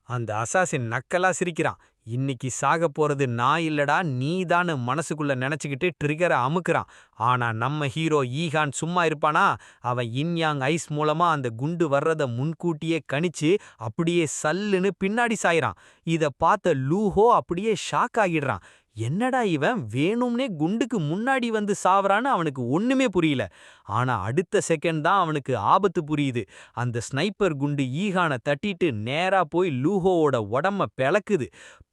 அந்த அசாசின் நக்கலா சிரிக்கிறான். இன்னைக்கு சாக போறது நான் இல்லடா நீதான்னு மனசுக்குள்ள நினைச்சுக்கிட்டு ட்ரிகரை அமுக்குறான். ஆனா நம்ம ஹீரோ ஈகான் சும்மா இருப்பானா? அவன் இன்யாங் ஐஸ் மூலமா அந்த குண்டு வர்றத முன்கூட்டியே கணிச்சு அப்படியே சல்லுன்னு பின்னாடி சாயிறான். இத பார்த்த லூஹோ அப்படியே ஷாக் ஆகிடுறான். என்னடா இவன் வேணும்னே குண்டுக்கு முன்னாடி வந்து சாவறான்னு அவனுக்கு ஒண்ணுமே புரியல. ஆனா அடுத்த செகண்ட் தான் அவனுக்கு ஆபத்து புரியுது. அந்த ஸ்னைப்பர் குண்டு ஈகான தட்டிட்டு நேரா போய் லூஹோவோட உடம்ப பிளக்குது.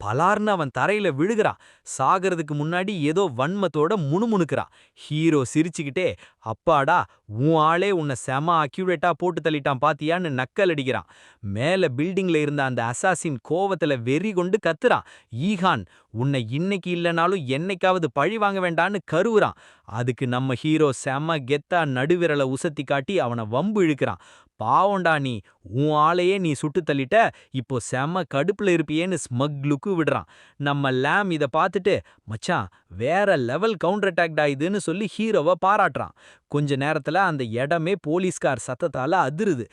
பலார்னு அவன் தரையில விழுகிறான். சாகிறதுக்கு முன்னாடி ஏதோ வன்மத்தோட முணுமுணுக்கிறான். ஹீரோ சிரிச்சுக்கிட்டே, அப்பாடா உன் ஆளே உன்னை செம அக்யூரேட்டா போட்டு தள்ளிட்டான் பாத்தியான்னு நக்கல் அடிக்கிறான். மேல பில்டிங்ல இருந்த அந்த அசாசின் கோவத்துல வெறி கொண்டு கத்துறான். ஈகான், உன்னை இன்னைக்கு இல்லனாலும் என்னைக்காவது பழி வாங்க வேண்டான்னு கருவுறான். அதுக்கு நம்ம ஹீரோ செம கெத்தா நடுவிரல உசத்தி காட்டி அவனை வம்பு இழுக்கிறான். பாவண்டா நீ, உன் ஆளையே நீ சுட்டு தள்ளிட்ட, இப்போ செம கடுப்புல இருப்பியேன்னு ஸ்மக் லுக்கு விடுறான். நம்ம லாம் இத பார்த்துட்டு, மச்சான் வேற லெவல் கவுண்டர் அட்டாக்டா இதுன்னு சொல்லி ஹீரோவை பாராட்டுறான். கொஞ்ச நேரத்துல அந்த இடமே போலீஸ்கார் சத்தத்தால அதிருது.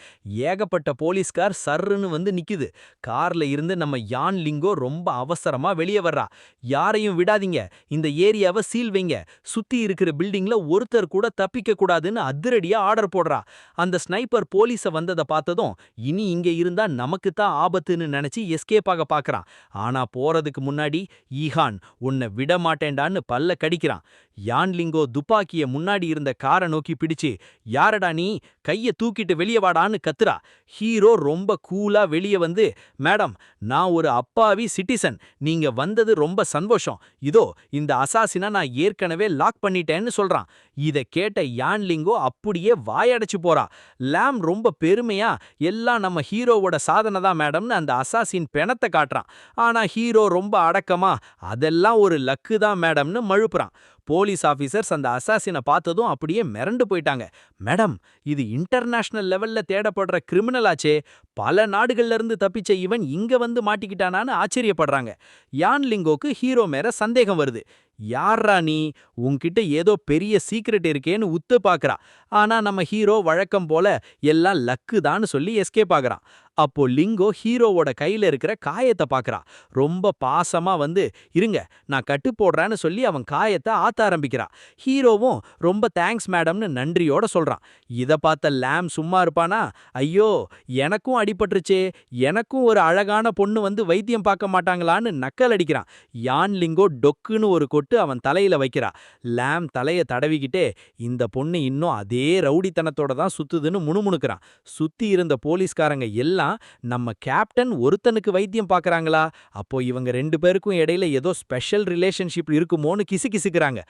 ஏகப்பட்ட போலீஸ்கார் சர்ருன்னு வந்து நிக்குது. கார்ல இருந்து நம்ம யான் லிங்கோ ரொம்ப அவசரமா வெளியே வர்றா. யாரையும் விடாதீங்க, இந்த ஏரியாவை சீல் வைங்க, சுத்தி இருக்கிற பில்டிங்ல ஒருத்தர் கூட தப்பிக்க கூடாதுன்னு அதிரடியா ஆர்டர் போடுறா. அந்த ஸ்னைப்பர் போலீஸ வந்ததை பார்த்ததும் இனி இங்க இருந்தா நமக்கு தான் ஆபத்துன்னு நினைச்சு எஸ்கேப் ஆக பாக்குறான். ஆனா போறதுக்கு முன்னாடி ஈஹான் உன்னை விட மாட்டேன்டான்னு பல்ல கடிக்கிறான். யான்லிங்கோ துப்பாக்கிய முன்னாடி இருந்த காரை நோக்கி பிடிச்சு, யாரடா நீ, கைய தூக்கிட்டு வெளியே வாடான்னு கத்துறா. ஹீரோ ரொம்ப கூலா வெளியே வந்து, மேடம் நான் ஒரு அப்பாவி சிட்டிசன், நீங்க வந்தது ரொம்ப சந்தோஷம், இதோ இந்த அசாசினா நான் ஏற்கனவே லாக் பண்ணிட்டேன்னு சொல்றான். இத கேட்ட யான்லிங்கோ அப்படியே வாயடைச்சு போறா. லாம் ரொம்ப பெருமையா, எல்லாம் நம்ம ஹீரோவோட சாதனை தான் மேடம்னு அந்த அசாசின் பெணத்தை காட்டுறான். ஆனா ஹீரோ ரொம்ப அடக்கமா, அதெல்லாம் ஒரு லக்கு தான் மேடம்னு மழுப்புறான். போலீஸ் ஆபீசர்ஸ் அந்த அசாசினை பார்த்ததும் அப்படியே மிரண்டு போயிட்டாங்க. மேடம், இது இன்டர்நேஷனல் லெவல்ல தேடப்படுற கிரிமினல் ஆச்சே, பல நாடுகள்ல இருந்து தப்பிச்ச இவன் இங்க வந்து மாட்டிக்கிட்டானான்னு ஆச்சரியப்படுறாங்க. யான் லிங்கோக்கு ஹீரோ மேல சந்தேகம் வருது. யார்ரா நீ, உன்கிட்ட ஏதோ பெரிய சீக்ரெட் இருக்கேன்னு உத்து பாக்குறா. ஆனா நம்ம ஹீரோ வழக்கம் போல எல்லாம் லக்கு தான் சொல்லி எஸ்கேப் ஆகுறான். அப்போ லிங்கோ ஹீரோவோட கையில இருக்கிற காயத்தை பாக்குறா. ரொம்ப பாசமா வந்து, இருங்க நான் கட்டு போடுறேன்னு சொல்லி அவன் காயத்தை ஆத்த ஆரம்பிக்கிறா. ஹீரோவும் ரொம்ப தேங்க்ஸ் மேடம்னு நன்றியோட சொல்றான். இத பார்த்த லாம் சும்மா இருப்பானா? ஐயோ எனக்கும் அடிபட்டுருச்சே, எனக்கும் ஒரு அழகான பொண்ணு வந்து வைத்தியம் பார்க்க மாட்டாங்களான்னு நக்கல் அடிக்கிறான். யான் லிங்கோ டொக்குன்னு ஒரு கொட்டு அவன் தலையில வைக்கிறா. லாம் தலைய தடவிக்கிட்டே, இந்த பொண்ணு இன்னும் அதே ரவுடித்தனத்தோட தான் சுத்துதுன்னு முணுமுணுக்கிறான். சுத்தி இருந்த போலீஸ்காரங்க எல்லாம், நம்ம கேப்டன் ஒருத்தனுக்கு வைத்தியம் பார்க்கறாங்களா, அப்போ இவங்க ரெண்டு பேருக்கும் இடையில ஏதோ ஸ்பெஷல் ரிலேஷன்ஷிப் இருக்குமோன்னு கிசுகிசுக்கிறாங்க.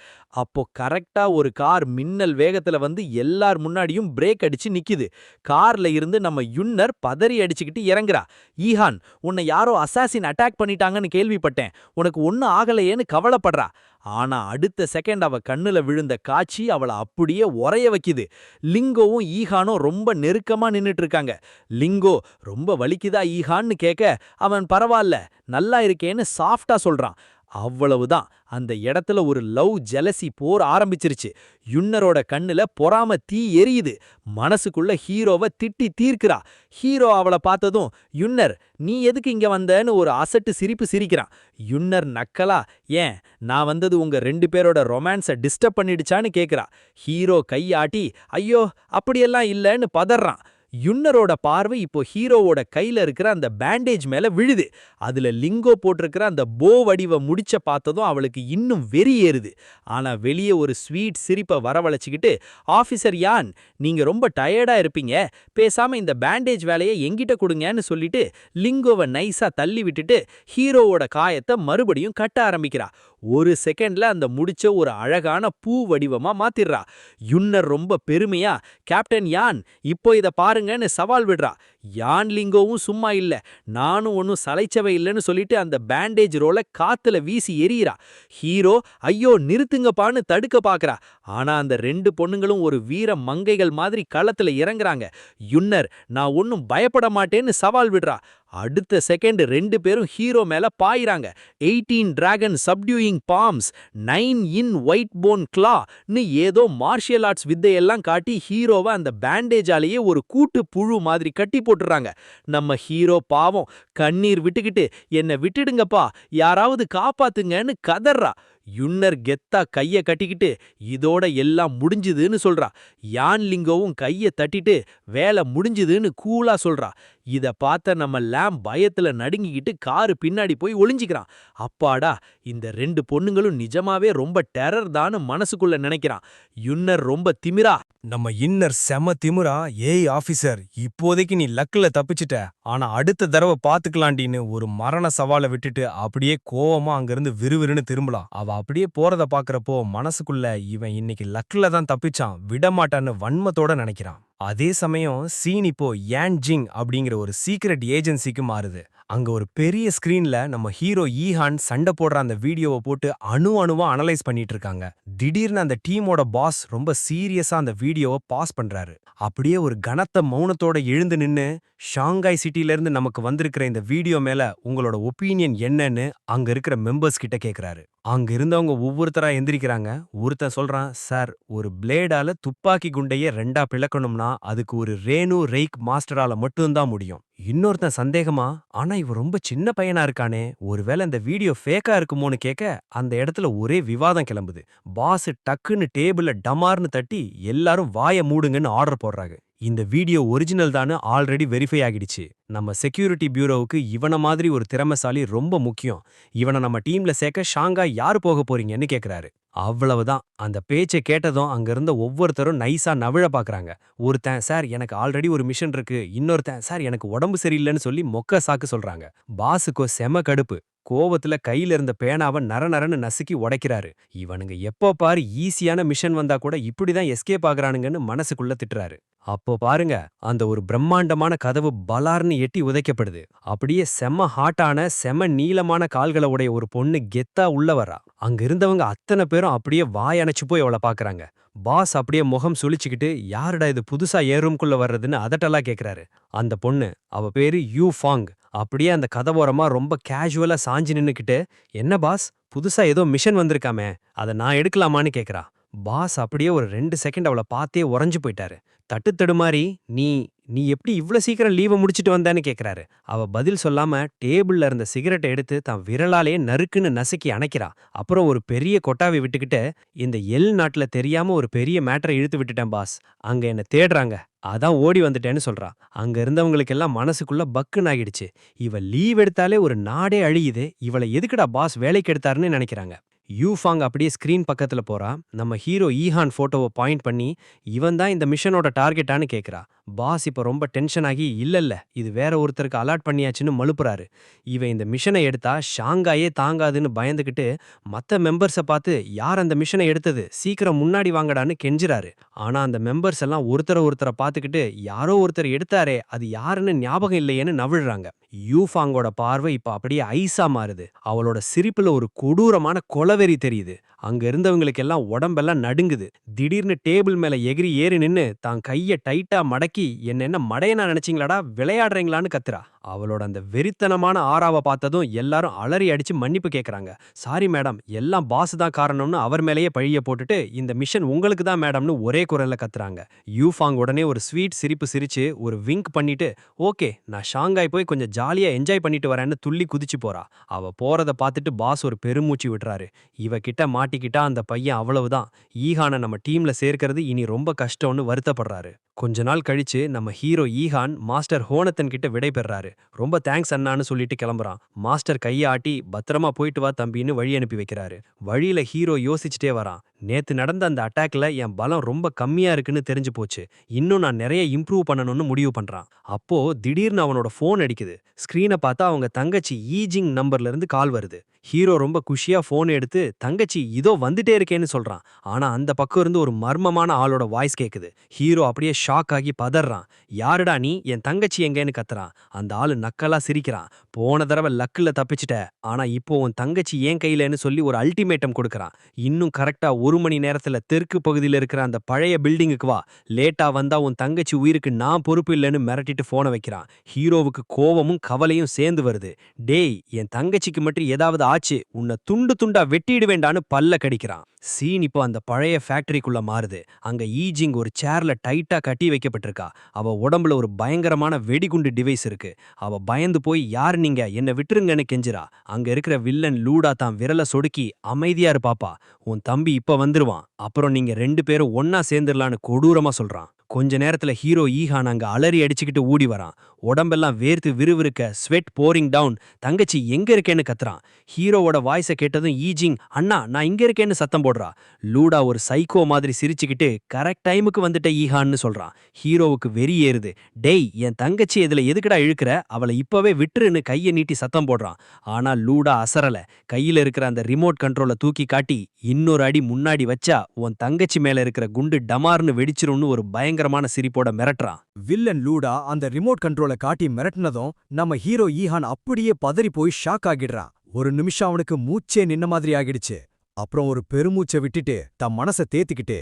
அப்போ கரெக்டா ஒரு கார் மின்னல் வேகத்துல வந்து எல்லார் முன்னாடியும் பிரேக் அடிச்சு நிக்குது. கார்ல இருந்து நம்ம யுன்னர் பதறி அடிச்சுக்கிட்டு இறங்குறா. ஈஹான், உன்னை யாரோ அசாசின் அட்டாக் பண்ணிட்டாங்கன்னு கேள்விப்பட்டேன், உனக்கு ஒன்னும் ஆகலையேன்னு கவலைப்படுறா. ஆனா அடுத்த செகண்ட் அவ கண்ணுல விழுந்த காட்சி அவளை அப்படியே உறைய வைக்குது. லிங்கோவும் ஈஹானும் ரொம்ப நெருக்கமா நின்னுட்டு இருக்காங்க. லிங்கோ, ரொம்ப வலிக்குதா ஈஹான்னு கேட்க, அவன் பரவாயில்ல நல்லா இருக்கேன்னு சாஃப்டா சொல்றான். அவ்வளவுதான், அந்த இடத்துல ஒரு லவ் ஜெலசி போர் ஆரம்பிச்சிருச்சு. யுன்னரோட கண்ணுல பொறாம தீ எரியுது. மனசுக்குள்ள ஹீரோவை திட்டி தீர்க்கிறா. ஹீரோ அவளை பார்த்ததும், யுன்னர் நீ எதுக்கு இங்க வந்தன்னு ஒரு அசட்டு சிரிப்பு சிரிக்கிறான். யுன்னர் நக்கலா, ஏன் நான் வந்தது உங்க ரெண்டு பேரோட ரொமான்ஸை டிஸ்டர்ப் பண்ணிடுச்சான்னு கேக்குறா. ஹீரோ கையாட்டி, ஐயோ அப்படியெல்லாம் இல்லன்னு பதறான். யுன்னரோட பார்வை இப்போ ஹீரோவோட கையில இருக்கிற அந்த பேண்டேஜ் மேல விழுது. அதுல லிங்கோ போட்டிருக்கிற அந்த போ வடிவ முடிச்ச பார்த்ததும் அவளுக்கு இன்னும் வெறி ஏறுது. ஆனா வெளியே ஒரு ஸ்வீட் சிரிப்பை வரவழைச்சுக்கிட்டு, ஆபீசர் யான், நீங்க ரொம்ப டயர்டா இருப்பீங்க, பேசாம இந்த பேண்டேஜ் வேலையை எங்கிட்ட கொடுங்கன்னு சொல்லிட்டு லிங்கோவை நைஸா தள்ளி விட்டுட்டு ஹீரோவோட காயத்தை மறுபடியும் கட்ட ஆரம்பிக்கிறா. ஒரு செகண்ட்ல அந்த முடிச்ச ஒரு அழகான பூ வடிவமா மாத்திடுறா. யுன்னர் ரொம்ப பெருமையா, கேப்டன் யான் இப்போ இத பாருங்கன்னு சவால் விடுறா. யான் லிங்கோவும் சும்மா இல்ல, நானும் ஒன்னும் சளைச்சவை இல்லைன்னு சொல்லிட்டு அந்த பேண்டேஜ் ரோல காத்துல வீசி எறிகிறா. ஹீரோ ஐயோ நிறுத்துங்கப்பான்னு தடுக்க பாக்குறா. ஆனா அந்த ரெண்டு பொண்ணுங்களும் ஒரு வீர மங்கைகள் மாதிரி களத்துல இறங்குறாங்க. யுன்னர், நான் ஒன்னும் பயப்பட மாட்டேன்னு சவால் விடுறா. அடுத்த செகண்ட் 2 பேரும் ஹீரோ மேல பாயிறாங்க. 18 dragon subduing palms, 9 in white bone கிளான்னு ஏதோ மார்ஷியல் ஆர்ட்ஸ் வித்தையெல்லாம் காட்டி ஹீரோவை அந்த பேண்டேஜாலேயே ஒரு கூட்டு புழு மாதிரி கட்டி போட்டுறாங்க. நம்ம ஹீரோ பாவம் கண்ணீர் விட்டுக்கிட்டு என்ன விட்டுடுங்கப்பா, யாராவது காப்பாத்துங்கன்னு கதறா. யுன்னர் கெத்தா கைய கட்டிக்கிட்டு இதோட எல்லாம் முடிஞ்சுதுன்னு சொல்றா. யான் லிங்கோவும் கைய தட்டிட்டு வேலை முடிஞ்சுதுன்னு கூலா சொல்றா. இத பார்த்த நம்ம லாம் பயத்துல நடுங்கிக்கிட்டு காரு பின்னாடி போய் ஒளிஞ்சிக்கிறான். அப்பாடா, இந்த 2 பொண்ணுங்களும் நிஜமாவே ரொம்ப டெரர் தான்னு மனசுக்குள்ள நினைக்கிறான். யுன்னர் ரொம்ப திமிரா, நம்ம இன்னர் செம திமுறா, ஏய் ஆபீசர், இப்போதைக்கு நீ லக்ல தப்பிச்சிட்ட, ஆனா அடுத்த தடவை பாத்துக்கலாண்டின்னு ஒரு மரண சவாலை விட்டுட்டு அப்படியே கோவமா அங்கிருந்து விறுவிறுன்னு திரும்பலாம். அவ அப்படியே போறத பாக்குறப்போ மனசுக்குள்ள இவன் இன்னைக்கு லக்ல தான் தப்பிச்சான், விடமாட்டான்னு வன்மத்தோட நினைக்கிறான். அதே சமயம் சீன் இப்போ யான் ஜிங் அப்படிங்கிற ஒரு சீக்ரெட் ஏஜென்சிக்கு மாறுது. அங்க ஒரு பெரிய ஸ்கிரீன்ல நம்ம ஹீரோ ஈஹான் சண்டை போடுற அந்த வீடியோவை போட்டு அணுவா அனலைஸ் பண்ணிட்டு இருக்காங்க. திடீர்னு அந்த டீமோட பாஸ் ரொம்ப சீரியஸா அந்த வீடியோவை பாஸ் பண்றாரு. அப்படியே ஒரு கனத்த மௌனத்தோட எழுந்து நின்னு, ஷாங்காய் சிட்டில இருந்து நமக்கு வந்திருக்கிற இந்த வீடியோ மேல உங்களோட ஒப்பீனியன் என்னன்னு அங்க இருக்கிற மெம்பர்ஸ் கிட்ட கேக்குறாரு. அங்க இருந்தவங்க ஒவ்வொருத்தரா எந்திரிக்கிறாங்க. ஒருத்தன் சொல்றான், சார், ஒரு பிளேடால துப்பாக்கி குண்டைய 2ஆ பிளக்கணும்னா அதுக்கு ஒரு ரேனு ரெய்க் மாஸ்டரால மட்டும்தான் முடியும். இன்னொருத்தன் சந்தேகமா, ஆனா இவ ரொம்ப சின்ன பையனா இருக்கானே, ஒருவேளை இந்த வீடியோ ஃபேக்கா இருக்குமோன்னு கேட்க அந்த இடத்துல ஒரே விவாதம் கிளம்புது. பாஸ் டக்குன்னு டேபிள்ல டமார்னு தட்டி எல்லாரும் வாய மூடுங்கன்னு ஆர்டர் போடுறாங்க. இந்த வீடியோ ஒரிஜினல் தானு ஆல்ரெடி வெரிஃபை ஆகிடுச்சு. நம்ம செக்யூரிட்டி பியூரோவுக்கு இவன மாதிரி ஒரு திறமைசாலி ரொம்ப முக்கியம். இவனை நம்ம டீம்ல சேர்க்க ஷாங்காய் யாரு போக போறீங்கன்னு கேக்குறாரு. அவ்வளவுதான். அந்த பேச்சை கேட்டதும் அங்க இருந்த ஒவ்வொருத்தரும் நைஸா நவிழ பாக்குறாங்க. ஒருத்தன், சார் எனக்கு ஆல்ரெடி ஒரு மிஷன் இருக்கு. இன்னொருத்தன், சார் எனக்கு உடம்பு சரியில்லைன்னு சொல்லி மொக்க சாக்கு சொல்றாங்க. பாஸுக்கோ செம கடுப்பு. கோவத்துல கையில இருந்த பேனாவை நரநரன்னு நசுக்கி உடைக்கிறாரு. இவனுங்க எப்போ பாரு ஈஸியான மிஷன் வந்தா கூட இப்படிதான் எஸ்கேப் ஆகுறானுங்கன்னு மனசுக்குள்ள திட்டுறாரு. அப்போ பாருங்க, அந்த ஒரு பிரம்மாண்டமான கதவு பலார்னு எட்டி உதைக்கப்படுது. அப்படியே செம்ம ஹாட்டான செம நீளமான கால்களை உடைய ஒரு பொண்ணு கெத்தா உள்ள வரா. அங்க இருந்தவங்க அத்தனை பேரும் அப்படியே வாயணைச்சு போய் அவளை பாக்குறாங்க. பாஸ் அப்படியே முகம் சுளிச்சுக்கிட்டு, யாருடா இது புதுசா ஏ ரூம்குள்ள வர்றதுன்னு அதட்டலா கேக்குறாரு. அந்த பொண்ணு, அவ பேரு யூ ஃபாங், அப்படியே அந்த கதவோரமா ரொம்ப கேஷுவலா சாஞ்சு நின்னுக்கிட்டு, என்ன பாஸ், புதுசா ஏதோ மிஷன் வந்திருக்காமே, அதை நான் எடுக்கலாமான்னு கேக்குறா. பாஸ் அப்படியே ஒரு 2 செகண்ட் அவளை பார்த்தே உறைஞ்சு போயிட்டாரு. தட்டுத்தடுமாறி, நீ நீ எப்படி இவ்ளோ சீக்கிரம் லீவை முடிச்சிட்டு வந்தான்னு கேக்குறாரு. அவ பதில் சொல்லாம டேபிள்ல இருந்த சிகரெட்டை எடுத்து தான் விரலாலே நறுக்குன்னு நசுக்கி அணைக்கிறா. அப்புறம் ஒரு பெரிய கொட்டாவை விட்டுக்கிட்டு, இந்த எல் நாட்டுல தெரியாம ஒரு பெரிய மேட்டரை இழுத்து விட்டுட்டேன் பாஸ், அங்க என்ன தேடுறாங்க, அதான் ஓடி வந்துட்டேன்னு சொல்றா. அங்க இருந்தவங்களுக்கெல்லாம் மனசுக்குள்ள பக்குன்னு ஆகிடுச்சு. இவ லீவ் எடுத்தாலே ஒரு நாடே அழியுது, இவளை எதுக்குடா பாஸ் வேலைக்கு எடுத்தாருன்னு நினைக்கிறாங்க. யூஃபாங் அப்படியே ஸ்கிரீன் பக்கத்துல போறா. நம்ம ஹீரோ ஈஹான் போட்டோவை பாயிண்ட் பண்ணி, இவன் தான் இந்த மிஷனோட டார்கெட்டான்னு கேக்குறா. பாஸ் இப்ப ரொம்ப டென்ஷன் ஆகி, இல்ல இது வேற ஒருத்தருக்கு அலாட் பண்ணியாச்சுன்னு மழுப்புறாரு. இவன் இந்த மிஷனை எடுத்தா ஷாங்காயே தாங்காதுன்னு பயந்துகிட்டு மத்த மெம்பர்ஸை பார்த்து, யார் அந்த மிஷனை எடுத்தது, சீக்கிரம் முன்னாடி வாங்கடான்னு கெஞ்சுறாரு. ஆனா அந்த மெம்பர்ஸ் எல்லாம் ஒருத்தரை பார்த்துக்கிட்டு, யாரோ ஒருத்தர் எடுத்தாரே அது யாருன்னு ஞாபகம் இல்லையேன்னு நவிழ்றாங்க. யூஃபாங்கோட பார்வை இப்ப அப்படியே ஐஸா மாறுது. அவளோட சிரிப்புல ஒரு கொடூரமான கொலவெறி தெரியுது. அங்க இருந்தவங்களுக்கெல்லாம் உடம்பெல்லாம் நடுங்குது. திடீர்னு டேபிள் மேல எகிரி ஏறி நின்னு தான் கைய டைட்டா மடக்கி, என்ன மடையனா நினைச்சீங்களாடா, விளையாடுறீங்களான்னு கத்துறா. அவளோட அந்த வெறித்தனமான ஆறாவ பார்த்ததும் எல்லாரும் அலறி அடிச்சு மன்னிப்பு கேக்குறாங்க. சாரி மேடம், எல்லாம் பாஸ் தான் காரணம்னு அவர் மேலேயே பழிய போட்டுட்டு, இந்த மிஷன் உங்களுக்கு தான் மேடம்னு ஒரே குரல்ல கத்துறாங்க. யூஃபாங் உடனே ஒரு ஸ்வீட் சிரிப்பு சிரிச்சு ஒரு விங்க் பண்ணிட்டு, ஓகே நான் ஷாங்காய் போய் கொஞ்சம் ஜாலியா என்ஜாய் பண்ணிட்டு வரேன்னு துள்ளி குதிச்சு போறா. அவ போறத பார்த்துட்டு பாஸ் ஒரு பெருமூச்சு விடுறாரு. இவ கிட்ட மாட்டிக்கிட்டா அந்த பையன் அவ்வளவுதான், ஈஹானை நம்ம டீம்ல சேர்க்கிறது இனி ரொம்ப கஷ்டம்னு வருத்தப்படுறாரு. கொஞ்ச நாள் கழிச்சு நம்ம ஹீரோ ஈஹான் மாஸ்டர் ஹோனத்தன் கிட்ட விடை பெறாரு. ரொம்ப தேங்க்ஸ் அண்ணான்னு சொல்லிட்டு கிளம்புறான். மாஸ்டர் கையை ஆட்டி, பத்திரமா போயிட்டு வா தம்பின்னு வழி அனுப்பி வைக்கிறாரு. வழியில ஹீரோ யோசிச்சுட்டே வரான். நேத்து நடந்த அந்த அட்டாக்ல என் பலம் ரொம்ப கம்மியா இருக்குன்னு தெரிஞ்சு போச்சு, இன்னும் நான் நிறைய இம்ப்ரூவ் பண்ணணும்னு முடிவு பண்றான். அப்போ திடீர்னு அவனோட போன் அடிக்குது. ஸ்கிரீனை பார்த்தா அவங்க தங்கச்சி ஈஜிங் நம்பர்ல இருந்து கால் வருது. ஹீரோ ரொம்ப குஷியா போன் எடுத்து, தங்கச்சி இதோ வந்துட்டே இருக்கேன்னு சொல்றான். ஆனா அந்த பக்கம் இருந்து ஒரு மர்மமான ஆளோட வாய்ஸ் கேக்குது. ஹீரோ அப்படியே ஷாக் ஆகி பதறான். யாருடா நீ, என் தங்கச்சி எங்கன்னு கத்துறான். அந்த ஆளு நக்கலா சிரிக்கிறான். போன தடவை லக்குல தப்பிச்சிட்ட, ஆனா இப்போ உன் தங்கச்சி ஏன் கையிலன்னு சொல்லி ஒரு அல்டிமேட்டம் கொடுக்கறான். இன்னும் கரெக்டா 1 மணி நேரத்துல தெற்கு பகுதியில இருக்கிற அந்த பழைய பில்டிங்குக்கு வா. லேட்டா வந்தா உன் தங்கச்சி உயிருக்கு நான் பொறுப்பு இல்லைன்னு மிரட்டிட்டு போன வைக்கிறான். ஹீரோவுக்கு கோவமும் கவலையும் சேர்ந்து வருது. டேய், என் தங்கச்சிக்கு மட்டும் ஏதாவது ஆச்சு, உன்னை துண்டு துண்டா வெட்டிடுவேண்டான்னு பல்ல கடிக்கிறான். சீன் இப்போ அந்த பழைய ஃபேக்டரிக்குள்ள மாறுது. அங்க ஈஜிங் ஒரு சேர்ல டைட்டா கட்டி வைக்கப்பட்டிருக்கா. அவ உடம்புல ஒரு பயங்கரமான வெடிகுண்டு டிவைஸ் இருக்கு. அவ பயந்து போய் யார் நீங்க, என்ன விட்டுருங்கன்னு கெஞ்சிரா. அங்க இருக்கிற வில்லன் லூடா தான் விரல சொடுக்கி அமைதியா இரு பாப்பா, உன் தம்பி இப்ப வந்துருவான், அப்புறம் நீங்க 2 பேரும் ஒன்னா சேர்ந்துடலான்னு கொடூரமா சொல்றான். கொஞ்ச நேரத்துல ஹீரோ ஈஹான் அங்க அலறி அடிச்சுக்கிட்டு ஊடி வரான். உடம்பெல்லாம் வேர்த்து விறுவிறுக்க, ஸ்வெட் போரிங் டவுன். தங்கச்சி எங்க இருக்கேன்னு கத்துறான். ஹீரோவோட வாய்ஸை கேட்டதும் ஈஜிங் அண்ணா நான் இங்க இருக்கேன்னு சத்தம் போடுறா. லூடா ஒரு சைக்கோ மாதிரி சிரிச்சுக்கிட்டு கரெக்ட் டைமுக்கு வந்துட்ட ஈஹான்னு சொல்றான். ஹீரோவுக்கு வெறி ஏறுது. டேய், என் தங்கச்சி இதுல எதுக்குடா இழுக்கிற, அவளை இப்பவே விட்டுருன்னு கையை நீட்டி சத்தம் போடுறான். ஆனா லூடா அசரல. கையில இருக்கிற அந்த ரிமோட் கண்ட்ரோலை தூக்கி காட்டி இன்னொரு அடி முன்னாடி வச்சா உன் தங்கச்சி மேல இருக்கிற குண்டு டமார்னு வெடிச்சிரும்னு ஒரு பயங்கரமான சிரிப்போட மிரட்டுறான். வில்லன் லூடா அந்த ரிமோட் கண்ட்ரோலை காட்டி மிரட்டினதும் நம்ம ஹீரோ ஈஹான் அப்படியே பதறி போய் ஷாக் ஆகிடுறான். ஒரு நிமிஷம் அவனுக்கு மூச்சே நின்ன மாதிரி ஆகிடுச்சு. அப்புறம் ஒரு பெருமூச்சை விட்டுட்டு தன் மனசை தேத்திக்கிட்டு,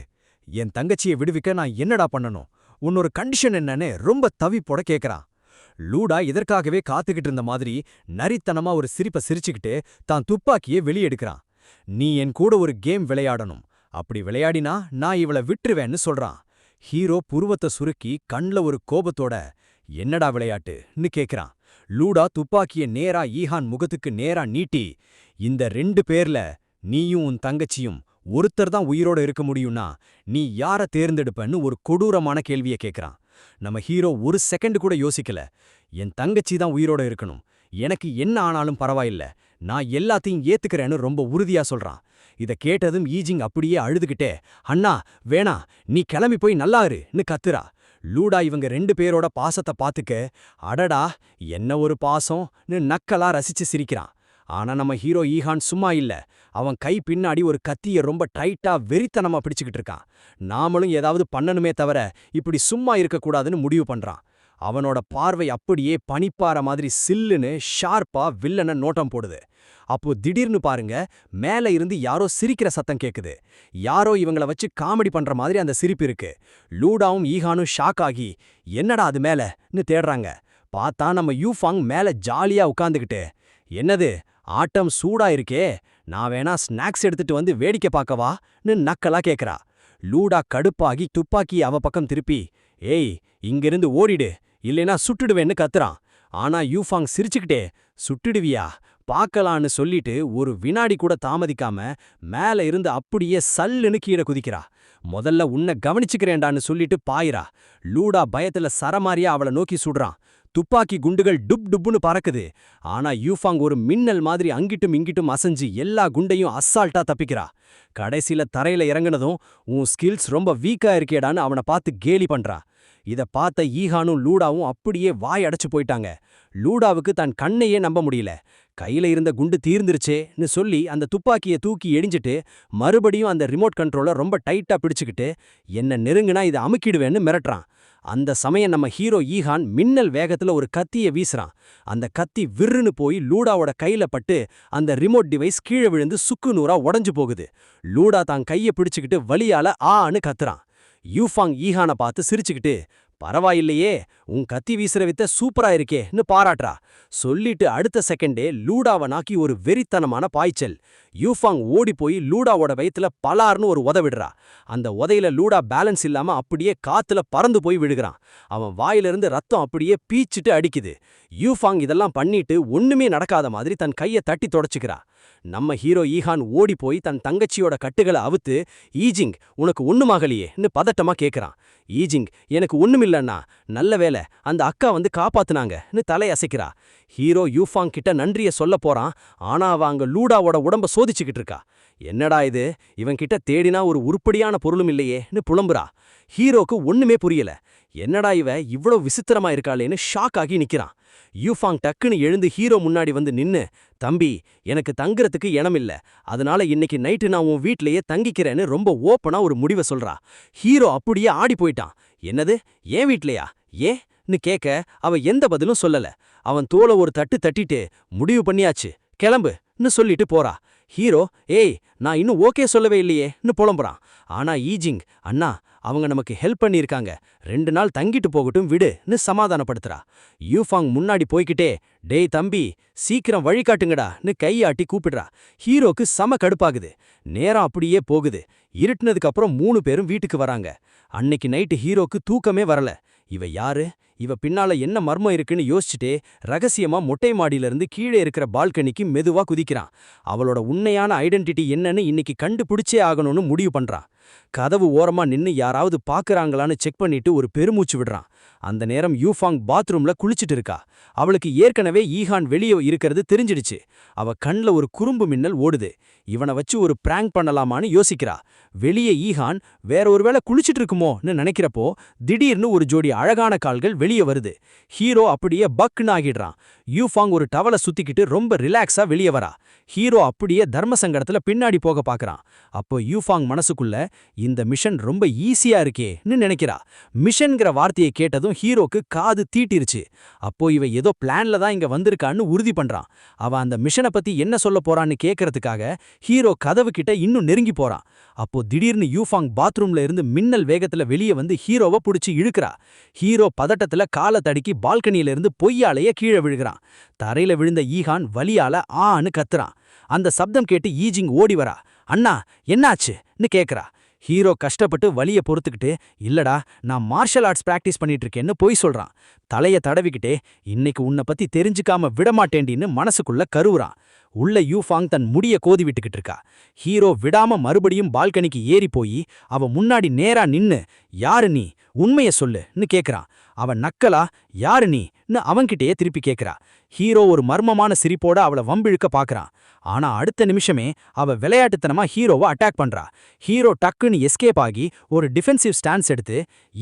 என் தங்கச்சியை விடுவிக்க நான் என்னடா பண்ணணும், உன்னொரு கண்டிஷன் என்னன்னு ரொம்ப தவிப்போட கேக்குறான். லூடா இதற்காகவே காத்துக்கிட்டு இருந்த மாதிரி நரித்தனமா ஒரு சிரிப்பை சிரிச்சுக்கிட்டு தான் துப்பாக்கியை வெளியெடுக்கிறான். நீ என் கூட ஒரு கேம் விளையாடணும், அப்படி விளையாடினா நான் இவளை விட்டுருவேன்னு சொல்றான். ஹீரோ புருவத்தை சுருக்கி கண்ல ஒரு கோபத்தோட என்னடா விளையாட்டுன்னு கேக்குறான். லூடா துப்பாக்கிய நேரா ஈஹான் முகத்துக்கு நேரா நீட்டி, இந்த 2 பேர்ல நீயும் உன் தங்கச்சியும் ஒருத்தர் தான் உயிரோட இருக்க முடியும்னா நீ யார தேர்ந்தெடுப்பன்னு ஒரு கொடூரமான கேள்விய கேக்குறான். நம்ம ஹீரோ ஒரு செகண்ட் கூட யோசிக்கல. என் தங்கச்சி தான் உயிரோட இருக்கணும், எனக்கு என்ன ஆனாலும் பரவாயில்ல, நான் எல்லாத்தையும் ஏத்துக்கிறேன்னு ரொம்ப உறுதியா சொல்றான். இத கேட்டதும் ஈஜிங் அப்படியே அழுதுகிட்டே, அண்ணா வேணா, நீ கிளம்பி போய் நல்லா இருன்னு கத்துறா. லூடா இவங்க 2 பேரோட பாசத்தை பாத்துக்க, அடடா என்ன ஒரு பாசம்னு நக்கலா ரசிச்சு சிரிக்கிறான். ஆனா நம்ம ஹீரோ ஈஹான் சும்மா இல்ல. அவன் கை பின்னாடி ஒரு கத்திய ரொம்ப டைட்டா வெறித்தனமா பிடிச்சுக்கிட்டு இருக்கான். நாமளும் ஏதாவது பண்ணணுமே தவிர இப்படி சும்மா இருக்கக்கூடாதுன்னு முடிவு பண்றான். அவனோட பார்வை அப்படியே பனிப்பாற மாதிரி சில்லுன்னு ஷார்ப்பா வில்லனை நோட்டம் போடுது. அப்போ திடீர்னு பாருங்க, மேல இருந்து யாரோ சிரிக்கிற சத்தம் கேக்குது. யாரோ இவங்கள வச்சு காமெடி பண்ற மாதிரி அந்த சிரிப்பு இருக்கு. லூடாவும் ஈஹானும் ஷாக் ஆகி என்னடா அது மேலன்னு தேடுறாங்க. பார்த்தா நம்ம யூஃபாங் மேல ஜாலியா உட்காந்துக்கிட்டு, என்னது ஆட்டம் சூடா இருக்கே, நான் வேணா ஸ்நாக்ஸ் எடுத்துட்டு வந்து வேடிக்கை பார்க்கவான்னு நக்கலா கேக்குறா. லூடா கடுப்பாகி துப்பாக்கி அவ பக்கம் திருப்பி, ஏய் இங்கிருந்து ஓடிடு, இல்லைனா சுட்டுடுவேன்னு கத்துறான். ஆனா யூஃபாங் சிரிச்சுக்கிட்டே, சுட்டுடுவியா பாக்கலான்னு சொல்லிட்டு ஒரு வினாடி கூட தாமதிக்காம மேல இருந்து அப்படியே சல்லுன்னு கீழே குதிக்கிறா. முதல்ல உன்னை கவனிச்சுக்கிறேன்டான்னு சொல்லிட்டு பாயிரா. லூடா பயத்துல சரமாரியா அவளை நோக்கி சுடுறான். துப்பாக்கி குண்டுகள் டுப் டுப்புன்னு பறக்குது. ஆனா யூஃபாங் ஒரு மின்னல் மாதிரி அங்கிட்டும் இங்கிட்டும் அசைஞ்சு எல்லா குண்டையும் அசால்ட்டா தப்பிக்கிறா. கடைசியில தரையில இறங்குனதும் உன் ஸ்கில்ஸ் ரொம்ப வீக்கா இருக்கேடான்னு அவனை பார்த்து கேலி பண்றா. இத பார்த்த ஈஹானும் லூடாவும் அப்படியே வாய் அடைச்சு போயிட்டாங்க. லூடாவுக்கு தன் கண்ணையே நம்ப முடியல. கையில இருந்த குண்டு தீர்ந்துருச்சேன்னு சொல்லி அந்த துப்பாக்கியை தூக்கி எடிஞ்சிட்டு மறுபடியும் அந்த ரிமோட் கண்ட்ரோலை ரொம்ப டைட்டா பிடிச்சுக்கிட்டு, என்ன நெருங்குனா இதை அமுக்கிடுவேன்னு மிரட்டுறான். அந்த சமயம் நம்ம ஹீரோ ஈஹான் மின்னல் வேகத்துல ஒரு கத்திய வீசுறான். அந்த கத்தி விருன்னு போய் லூடாவோட கையில பட்டு அந்த ரிமோட் டிவைஸ் கீழே விழுந்து சுக்கு நூறா உடஞ்சு போகுது. லூடா தான் கையை பிடிச்சுக்கிட்டு வலியால ஆன்னு கத்துறான். யூஃபாங் ஈஹானை பார்த்து சிரிச்சுக்கிட்டு, பரவாயில்லையே, உன் கத்தி வீசுற வித்த சூப்பரா இருக்கேன்னு பாராட்டுறா. சொல்லிட்டு அடுத்த செகண்டே லூடாவை நாக்கி ஒரு வெறித்தனமான பாய்ச்சல். யூஃபாங் ஓடி போய் லூடாவோட வயித்துல பலார்னு ஒரு உதவிடுறா. அந்த உதையில லூடா பேலன்ஸ் இல்லாம அப்படியே காத்துல பறந்து போய் விழுகிறான். அவன் வாயிலிருந்து ரத்தம் அப்படியே பீச்சிட்டு அடிக்குது. யூஃபாங் இதெல்லாம் பண்ணிட்டு ஒண்ணுமே நடக்காத மாதிரி தன் கையை தட்டி தொடச்சுக்கிறா. நம்ம ஹீரோ ஈஹான் ஓடி போய் தன் தங்கச்சியோட கட்டுகளை அவுத்து, ஈஜிங் உனக்கு ஒண்ணுமாகலையேன்னு பதட்டமா கேக்குறான். ஈஜிங் எனக்கு ஒண்ணுமில்லண்ணா, நல்ல வேலை அந்த அக்கா வந்து காப்பாத்துனாங்கன்னு தலையசைக்கிறா. ஹீரோ யூஃபாங் கிட்ட நன்றிய சொல்ல போறான். ஆனா அவ அங்க லூடாவோட உடம்ப சோதிச்சுக்கிட்டு இருக்கா. என்னடா இது, இவன்கிட்ட தேடினா ஒரு உருப்படியான பொருளும் இல்லையேன்னு புலம்புறா. ஹீரோக்கு ஒண்ணுமே புரியல. என்னடா இவ இவ்வளவு விசித்திரமா இருக்காளேன்னு ஷாக் ஆகி நிக்கிறான். யூஃபாங் டக்குன்னு எழுந்து ஹீரோ முன்னாடி வந்து நின்னு, தம்பி எனக்கு தங்குறதுக்கு இடமில்ல, அதனால இன்னைக்கு நைட்டு நான் உன் வீட்லயே தங்கிக்கிறேன்னு ரொம்ப ஓப்பனா ஒரு முடிவை சொல்றா. ஹீரோ அப்படியே ஆடி போயிட்டான். என்னது, ஏன் வீட்லயா, ஏன்னு கேட்க அவ எந்த பதிலும் சொல்லல. அவன் தோலை ஒரு தட்டு தட்டிட்டு, முடிவு பண்ணியாச்சு, கிளம்புன்னு சொல்லிட்டு போறா. ஹீரோ, ஏய் நான் இன்னும் ஓகே சொல்லவே இல்லையேன்னு புலம்புறான். ஆனா ஈஜிங், அண்ணா அவங்க நமக்கு ஹெல்ப் பண்ணியிருக்காங்க, 2 நாள் தங்கிட்டு போகட்டும் விடுன்னு சமாதானப்படுத்துறா. யூஃபாங் முன்னாடி போய்கிட்டே, டேய் தம்பி சீக்கிரம் வழிகாட்டுங்கடான்னு கையாட்டி கூப்பிடுறா. ஹீரோக்கு செம கடுப்பாகுது. நேரம் அப்படியே போகுது. இருட்டுனதுக்கு அப்புறம் 3 பேரும் வீட்டுக்கு வராங்க. அன்னைக்கு நைட்டு ஹீரோக்கு தூக்கமே வரல. இவ யாரு, இவ பின்னால என்ன மர்மம் இருக்குன்னு யோசிச்சுட்டே ரகசியமா மொட்டை மாடியிலிருந்து கீழே இருக்கிற பால்கனிக்கு மெதுவா குதிக்கிறான். அவளோட உண்மையான ஐடென்டிட்டி என்னன்னு இன்னைக்கு கண்டுபிடிச்சே ஆகணும்னு முடிவு பண்றான். கதவு ஓரமா நின்னு யாராவது பாக்குறாங்களான்னு செக் பண்ணிட்டு ஒரு பெருமூச்சு விடுறான். அந்த நேரம் யூஃபாங் பாத்ரூம்ல குளிச்சிட்டு இருக்கா. அவளுக்கு ஏற்கனவே ஈஹான் வெளியே இருக்கிறது தெரிஞ்சிடுச்சு. அவ கண்ல ஒரு குறும்பு மின்னல் ஓடுது. இவனை வச்சு ஒரு பிராங்க் பண்ணலாமான்னு யோசிக்கிறா. வெளியே ஈஹான் வேற ஒருவேளை குளிச்சிட்டு இருக்குமோன்னு நினைக்கிறப்போ திடீர்னு ஒரு ஜோடி அழகான கால்கள் வெளியே வருது. ஹீரோ அப்படியே பக்குன்னு ஆகிடுறான். யூஃபாங் ஒரு டவலை சுத்திக்கிட்டு ரொம்ப ரிலாக்ஸா வெளியே வரா. ஹீரோ அப்படியே தர்ம சங்கடத்துல பின்னாடி போக பாக்குறான். அப்போ யூஃபாங் மனசுக்குள்ள, இந்த மிஷன் ரொம்ப ஈஸியா இருக்கேன்னு நினைக்கிறா. மிஷன்ங்கிற வார்த்தையை கேட்டதும் ஹீரோக்கு காது தீட்டிருச்சு. அப்போ இவ ஏதோ பிளான்ல தான் இங்க வந்திருக்கான்னு உறுதி பண்றான். அவ அந்த மிஷனை பத்தி என்ன சொல்ல போறான்னு கேட்கறதுக்காக ஹீரோ கதவு கிட்ட இன்னும் நெருங்கி போறான். அப்போ திடீர்னு யூஃபாங் பாத்ரூம்ல இருந்து மின்னல் வேகத்துல வெளியே வந்து ஹீரோவை புடிச்சு இழுக்கிறா. ஹீரோ பதட்டத்துல காலை தடுக்கி பால்கனியில இருந்து பொய்யாலேயே கீழே விழுகிறான். தரையில விழுந்த ஈஹான் வலியால ஆன்னு கத்துறான். அந்த சப்தம் கேட்டு ஈஜிங் ஓடி வரா. அண்ணா என்னாச்சுன்னு கேக்குறா. ஹீரோ கஷ்டப்பட்டு வலிய பொறுத்துக்கிட்டு, இல்லடா நான் மார்ஷல் ஆர்ட்ஸ் பிராக்டிஸ் பண்ணிட்டு இருக்கேன்னு பொய் சொல்றான். தலைய தடவிக்கிட்டே, இன்னைக்கு உன்னை பத்தி தெரிஞ்சுக்காம விடமாட்டேண்டின்னு மனசுக்குள்ள கருவுறான். உள்ள யூஃபாங் தன் முடிய கோதி விட்டுக்கிட்டு இருக்கா. ஹீரோ விடாம மறுபடியும் பால்கனிக்கு ஏறி போய் அவ முன்னாடி நேரா நின்னு, யாரு நீ, உண்மைய சொல்லுன்னு கேக்குறான். அவன் நக்கலா, யாரு நீன்னு அவன்கிட்டயே திருப்பி கேக்குறா. ஹீரோ ஒரு மர்மமான சிரிப்போட அவளை வம்பிழுக்க பாக்குறான். ஆனா அடுத்த நிமிஷமே அவ விளையாட்டுத்தனமா ஹீரோவை அட்டாக் பண்றா. ஹீரோ டக்குன்னு எஸ்கேப் ஆகி ஒரு டிஃபென்சிவ் ஸ்டான்ஸ் எடுத்து,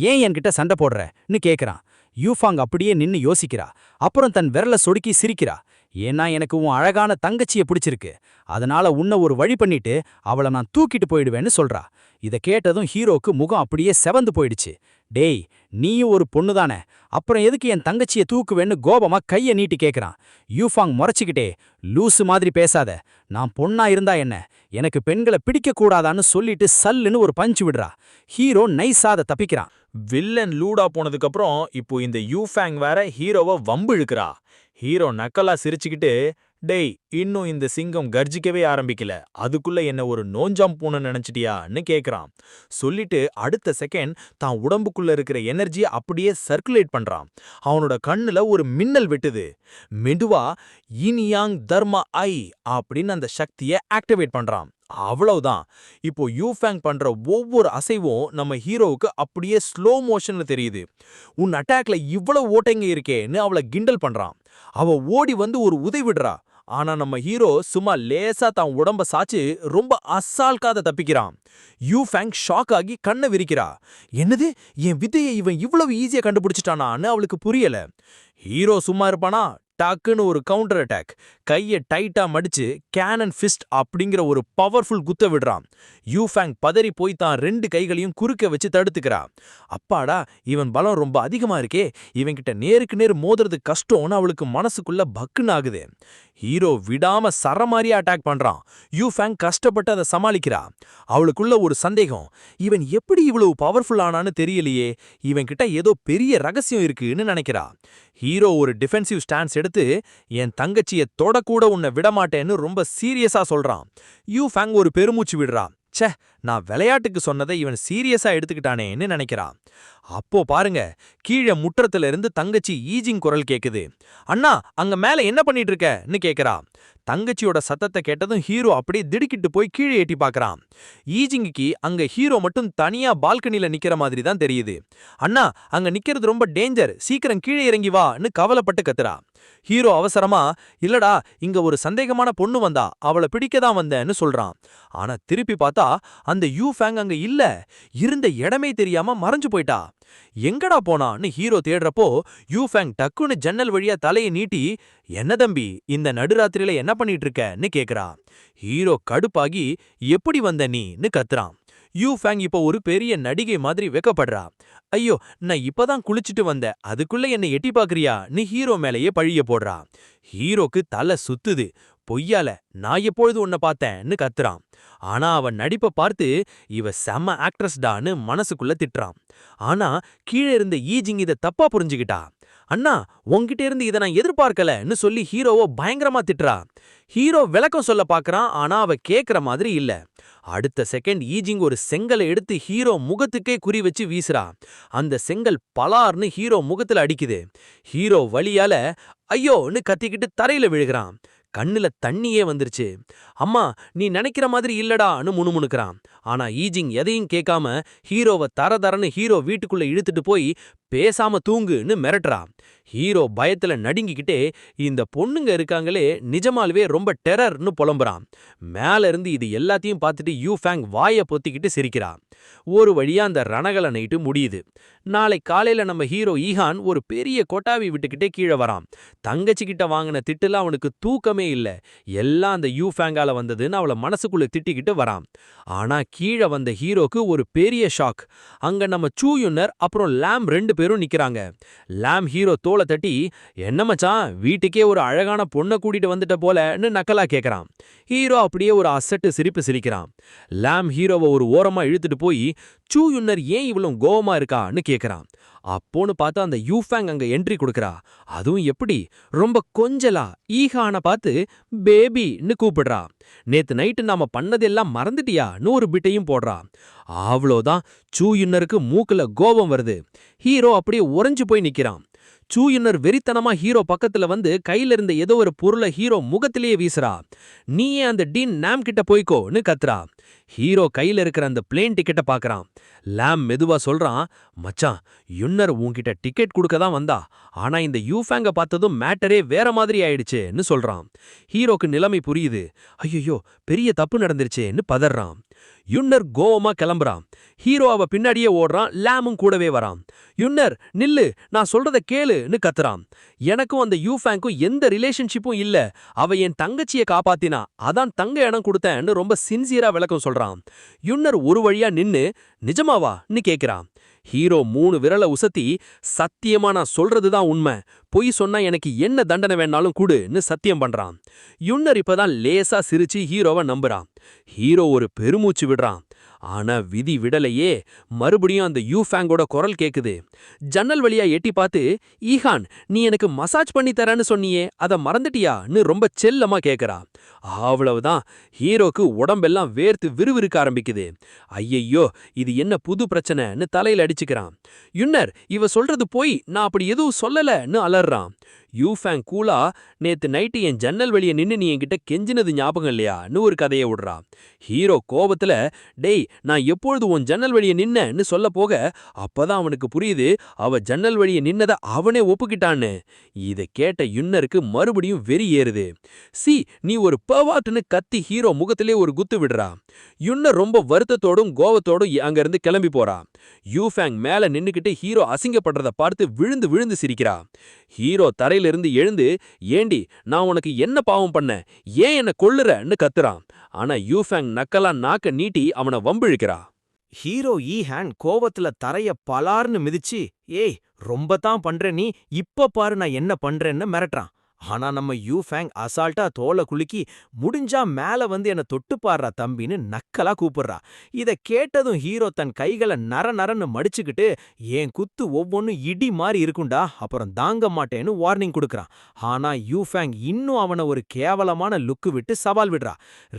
ஏன் என்கிட்ட சண்டை போடுறன்னு கேக்குறான். யூஃபாங் அப்படியே நின்னு யோசிக்கிறா. அப்புறம் தன் விரல சொடுக்கி சிரிக்கிறா. ஏன்னா எனக்கு உன் அழகான தங்கச்சிய பிடிச்சிருக்கு, அதனால உன்னை ஒரு வழி பண்ணிட்டு அவளை நான் தூக்கிட்டு போயிடுவேன்னு சொல்றா. இத கேட்டதும் ஹீரோக்கு முகம் அப்படியே செவந்து போயிடுச்சு. டேய் நீயும் ஒரு பொண்ணுதானே, அப்புறம் எதுக்கு என் தங்கச்சிய தூக்குவேன்னு கோபமா கைய நீட்டி கேக்குறான். யூஃபாங் முறைச்சிக்கிட்டே, லூசு மாதிரி பேசாத, நான் பொண்ணா இருந்தா என்ன, எனக்கு பெண்களை பிடிக்க கூடாதான்னு சொல்லிட்டு சல்லுன்னு ஒரு பஞ்ச் விடுறா. ஹீரோ நைஸா அதை தப்பிக்கிறான். வில்லன் லூடா போனதுக்கு அப்புறம் இப்போ இந்த யூஃபேங் வேற ஹீரோவை வம்பு இழுக்கிறா. ஹீரோ நக்கலா சிரிச்சுக்கிட்டு, டேய் இன்னும் இந்த சிங்கம் கர்ஜிக்கவே ஆரம்பிக்கல, அதுக்குள்ள என்ன ஒரு நோஞ்சாம் பூனை நினைச்சிட்டியான்னு கேக்குறான். சொல்லிட்டு அடுத்த செகண்ட் தான் உடம்புக்குள்ள இருக்கிற எனர்ஜியை அப்படியே சர்க்குலேட் பண்றான். அவனோட கண்ணுல ஒரு மின்னல் வெட்டுது. மெதுவா இனியாங் தர்மா ஐ அப்படின்னு அந்த சக்தியை ஆக்டிவேட் பண்றான். அவ்வளவுதான். இப்போ யூஃபேங் பண்ற ஒவ்வொரு அசைவும் நம்ம ஹீரோவுக்கு அப்படியே ஸ்லோ மோஷன்ல தெரியுது. உன் அட்டாக்ல இவ்வளவு ஓட்டைங்க இருக்கேன்னு அவளை கிண்டல் பண்றான். அவ ஓடி வந்து ஒரு உதை விடுறா. ஆனா நம்ம ஹீரோ சும்மா லேசா தான் உடம்ப சாச்சு ரொம்ப அசால்காத தப்பிக்கிறான். யூஃபேங் ஷாக் ஆகி கண்ணை விரிக்கிறா. என்னது, என் வித்தையை இவன் இவ்வளவு ஈஸியா கண்டுபிடிச்சிட்டானான்னு அவளுக்கு புரியல. ஹீரோ சும்மா இருப்பானா, டக்குன்னு ஒரு கவுண்டர் அட்டாக், கையை டைட்டா மடிச்சு கேனன் ஃபிஸ்ட் அப்படிங்கிற ஒரு பவர்ஃபுல் குத்த விடுறான். யூஃபேங் பதறி போய் தான் 2 கைகளையும் குறுக்க வச்சு தடுத்துக்கிறா. அப்பாடா, இவன் பலம் ரொம்ப அதிகமா இருக்கே, இவன்கிட்ட நேருக்கு நேர் மோதுறது கஷ்டம்னு அவளுக்கு மனசுக்குள்ள பக்குன்னு ஆகுது. ஹீரோ விடாம சரமாரியா அட்டாக் பண்றான். யூஃபேங் கஷ்டப்பட்டு அதை சமாளிக்கிறா. அவளுக்குள்ள ஒரு சந்தேகம், இவன் எப்படி இவ்வளவு பவர்ஃபுல் ஆனான்னு தெரியலையே, இவன்கிட்ட ஏதோ பெரிய ரகசியம் இருக்குன்னு நினைக்கிறா. ஹீரோ ஒரு டிஃபென்சிவ் ஸ்டான்ஸ் எடுத்து, என் தங்கச்சிய தொடக்கூட உன்னை விடமாட்டேன்னு ரொம்ப சீரியஸா சொல்றான். யூஃபேங் ஒரு பெருமூச்சு விடுறா. ச்சே, நான் விளையாட்டுக்கு சொன்னதை இவன் சீரியஸா எடுத்துக்கிட்டானேன்னு நினைக்கிறான். அப்போ பாருங்க, கீழே முற்றத்துல இருந்து தங்கச்சி ஈஜிங் குரல் கேக்குது. அண்ணா அங்க மேல என்ன பண்ணிட்டு இருக்கன்னு கேக்குறா. தங்கச்சியோட சத்தத்தை கேட்டதும் ஹீரோ அப்படியே திடுக்கிட்டு போய் கீழே எட்டி பார்க்கறான். ஈஜிங்கிக்கு அங்க ஹீரோ மட்டும் தனியா பால்கனில நிக்கிற மாதிரி தான் தெரியுது. அண்ணா அங்க நிக்கிறது ரொம்ப டேஞ்சர், சீக்கிரம் கீழே இறங்கி வான்னு கவலைப்பட்டு கத்துறா. ஹீரோ அவசரமா, இல்லடா இங்க ஒரு சந்தேகமான பொண்ணு வந்தா, அவளை பிடிக்கதான் வந்தேன்னு சொல்றான். ஆனா திருப்பி பார்த்தா அந்த யூஃபேங் அங்க இல்ல, இருந்த இடமே தெரியாம மறைஞ்சு போயிட்டா. எங்கடா போனான்னு ஹீரோ தேடுறப்போ யூஃபேங் டக்குன்னு ஜன்னல் வழியா தலையை நீட்டி, என்ன தம்பி இந்த நடுராத்திரியில என்ன பண்ணிட்டு இருக்கன்னு கேக்குறா. ஹீரோ கடுப்பாகி, எப்படி வந்த நீன்னு கத்துறான். யூ ஃபேங் இப்போ ஒரு பெரிய நடிகை மாதிரி வெக்கப்படுறா. ஐயோ, நான் இப்பதான் குளிச்சிட்டு வந்தேன், அதுக்குள்ள என்னை எட்டி பாக்குறியா? நீ ஹீரோ மேலேயே பழிய போடுறா. ஹீரோக்கு தலை சுத்துது. பொய்யால நான் எப்பொழுது உன்னை பார்த்தேன்னு கத்துறான். ஆனா அவன் நடிப்ப பார்த்து இவ செம்ம ஆக்ட்ரஸ்டான்னு மனசுக்குள்ள திட்டுறான். ஆனா கீழே இருந்த ஈஜிங் இத தப்பா புரிஞ்சுக்கிட்டா. அண்ணா, உன்கிட்ட இருந்து இதை நான் எதிர்பார்க்கலன்னு சொல்லி ஹீரோவை பயங்கரமா திட்டுறா. ஹீரோ விளக்கம் சொல்ல பாக்குறான், ஆனா அவ கேக்குற மாதிரி இல்ல. அடுத்த செகண்ட் ஈஜிங் ஒரு செங்கலை எடுத்து ஹீரோ முகத்துக்கே குறி வச்சு வீசுறா. அந்த செங்கல் பலார்னு ஹீரோ முகத்துல அடிக்குது. ஹீரோ வலியால ஐயோன்னு கத்திக்கிட்டு தரையில விழுகிறான். கண்ணுல தண்ணியே வந்துருச்சு. அம்மா, நீ நினைக்கிற மாதிரி இல்லடான்னு முணுமுணுக்கிறான். ஆனா ஈஜிங் எதையும் கேட்காம ஹீரோவை தரதரன்னு ஹீரோ வீட்டுக்குள்ள இழுத்துட்டு போய் பேசாம தூங்குன்னு மிரட்டுறா. ஹீரோ பயத்துல நடுங்கிக்கிட்டே இந்த பொண்ணுங்க இருக்காங்களே நிஜமாலுவே ரொம்ப டெரர்னு புலம்புறான். மேல இருந்து இது எல்லாத்தையும் பார்த்துட்டு யூ ஃபேங் வாய பொத்திக்கிட்டு சிரிக்கிறா. ஒரு வழியா அந்த ரணகல நைட்டு முடியுது. நாளை காலையில நம்ம ஹீரோ ஈஹான் ஒரு பெரிய கொட்டாவி விட்டுக்கிட்டே கீழே வரான். தங்கச்சிக்கிட்ட வாங்கின திட்டுல அவனுக்கு தூக்கமே இல்ல. எல்லாம் அந்த யூ ஃபேங்கால வந்ததுன்னு அவளை மனசுக்குள்ள திட்டிக்கிட்டு வரான். ஆனா கீழே வந்த ஹீரோக்கு ஒரு பெரிய ஷாக். அங்க நம்ம சூயுன்னர் அப்புறம் லாம் 2 பேரும் நிக்கிறாங்க. லாம் ஹீரோ தோளை தட்டி, என்ன மச்சான், வீட்டுக்கே ஒரு அழகான பொண்ணை கூட்டிட்டு வந்துட்ட போலன்னு நக்கலா கேக்குறான். ஹீரோ அப்படியே ஒரு அசட்டு சிரிப்பு சிரிக்கிறான். லாம் ஹீரோவை ஒரு ஓரமா இழுத்துட்டு போய் சூயுன்னர் ஏன் இவ்வளவு கோவமா இருக்கான்னு கேக்குறான். அப்போன்னு பார்த்தா அந்த யூஃபேங் அங்க என்ட்ரி கொடுக்கறா. அதுவும் எப்படி, ரொம்ப கொஞ்சலா ஈஹான பார்த்து பேபின்னு கூப்பிடுறா. நேத்து நைட்டு நாம பண்ணதெல்லாம் மறந்துட்டியான்னு ஒரு பிட்டையும் போடுறா. அவ்வளோதான், சூயுன்னருக்கு மூக்குல கோபம் வருது. ஹீரோ அப்படியே உறைஞ்சு போய் நிக்கிறான். சூயுன்னர் வெறித்தனமா ஹீரோ பக்கத்துல வந்து கையில இருந்த ஏதோ ஒரு பொருளை ஹீரோ முகத்திலேயே வீசுறா. நீயே அந்த டீன் நாம் கிட்ட போய்க்கோன்னு கத்துறா. ஹீரோ கையில இருக்கிற அந்த பிளேன் டிக்கெட்டை பாக்குறான். லாம் மெதுவா சொல்றான், மச்சான், யுன்னர் உன்கிட்ட டிக்கெட் கொடுக்க தான் வந்தா, ஆனா இந்த யூஃபேங்க பார்த்ததும் மேட்டரே வேற மாதிரி ஆயிடுச்சேன்னு சொல்றான். ஹீரோக்கு நிலைமை புரியுது. ஐயோ, பெரிய தப்பு நடந்துருச்சேன்னு பதறான். யுன்னர் கோவமா கிளம்புறான். ஹீரோ அவ பின்னாடியே ஓடுறான். லாமும் கூடவே வரான். யுன்னர் நில்லு, நான் சொல்றத கேளுன்னு கத்துறான். எனக்கும் அந்த யூஃபேங்க்கும் எந்த ரிலேஷன்ஷிப்பும் இல்ல. அவ என் தங்கச்சிய காப்பாத்தினா, அதான் தங்க இடம் கொடுத்தேன்னு ரொம்ப சின்சியரா விளக்கம் சொல்றான். யுன்னர் ஒரு வழியா நின்னு, நிஜமாவான்னு கேக்குறான். ஹீரோ 3 விரல உசத்தி, சத்தியமா நான் சொல்றதுதான் உண்மை, பொய் சொன்னா எனக்கு என்ன தண்டனை வேணாலும் குடுன்னு சத்தியம் பண்றான். யுன்னர் இப்பதான் லேசா சிரிச்சு ஹீரோவை நம்புறான். ஹீரோ ஒரு பெருமூச்சு விடுறான். ஆனா விதி விடலையே. மறுபடியும் அந்த யூஃபேங்கோட குரல் கேக்குது. ஜன்னல் வழியா எட்டி பார்த்து, ஈஹான், நீ எனக்கு மசாஜ் பண்ணி தரேன்னு சொன்னியே, அத மறந்துட்டியான்னு ரொம்ப செல்லமா கேக்குறா. அவ்வளவுதான், ஹீரோக்கு உடம்பெல்லாம் வேர்த்து விறுவிறுக்க ஆரம்பிக்குது. ஐயையோ, இது என்ன புது பிரச்சனைன்னு தலையில அடிச்சுக்கிறான். யுன்னர், இவ சொல்றது போய், நான் அப்படி எதுவும் சொல்லலன்னு அலறான். யூஃபேங் கூலா, நேத்து நைட்டு என் ஜன்னல் வெளிய நின்னு நீ என்கிட்ட கெஞ்சினது ஞாபகம் இல்லையான்னு ஒரு கதையை விடுறா. ஹீரோ கோபத்துல, டேய், நான் எப்பொழுது உன் ஜன்னல் வெளிய நின்னன்னு சொல்ல போக அப்பதான் அவனுக்கு புரியுது அவ ஜன்னல் வெளிய நின்னத அவனே ஒப்புக்கிட்டான்னு. இதை கேட்ட யுன்னருக்கு மறுபடியும் வெறி ஏறுது. சி, நீ ஒரு பர்வாட்னு கத்தி ஹீரோ முகத்திலே ஒரு குத்து விடுறா. யுன்னர் ரொம்ப வருத்தத்தோடும் கோவத்தோடும் அங்கிருந்து கிளம்பி போறா. யூஃபேங் மேல நின்னுக்கிட்டு ஹீரோ அசிங்கப்படுறத பார்த்து விழுந்து விழுந்து சிரிக்கிறா. ஹீரோ தரையிலிருந்து எழுந்து, ஏண்டி, நான் உனக்கு என்ன பாவம் பண்ண, ஏன் என்ன கொல்லுறன்னு கத்துறான். ஆனா யூஃபேங் நக்கலா நாக்க நீட்டி அவனை வம்பிழுக்கிறா. ஹீரோ ஈஹான் கோவத்துல தரைய பலார்னு மிதிச்சு, ஏய், ரொம்ப தான் பண்ற நீ, இப்ப பாரு நான் என்ன பண்றேன்னு மிரட்டுறான். ஆனா நம்ம யூஃபேங் அசால்ட்டா தோலை குலுக்கி, முடிஞ்சா மேல வந்து என்ன தொட்டு பாடுறா தம்பின்னு நக்கலா கூப்பிடுறா. இத கேட்டதும் ஹீரோ தன் கைகளை நரன்னு மடிச்சுக்கிட்டு, என் குத்து ஒவ்வொன்னும் இடி மாதிரி இருக்குண்டா, அப்புறம் தாங்க மாட்டேன்னு வார்னிங் கொடுக்கறான். ஆனா யூஃபேங் இன்னும் அவனை ஒரு கேவலமான லுக்கு விட்டு சவால் விடுறா.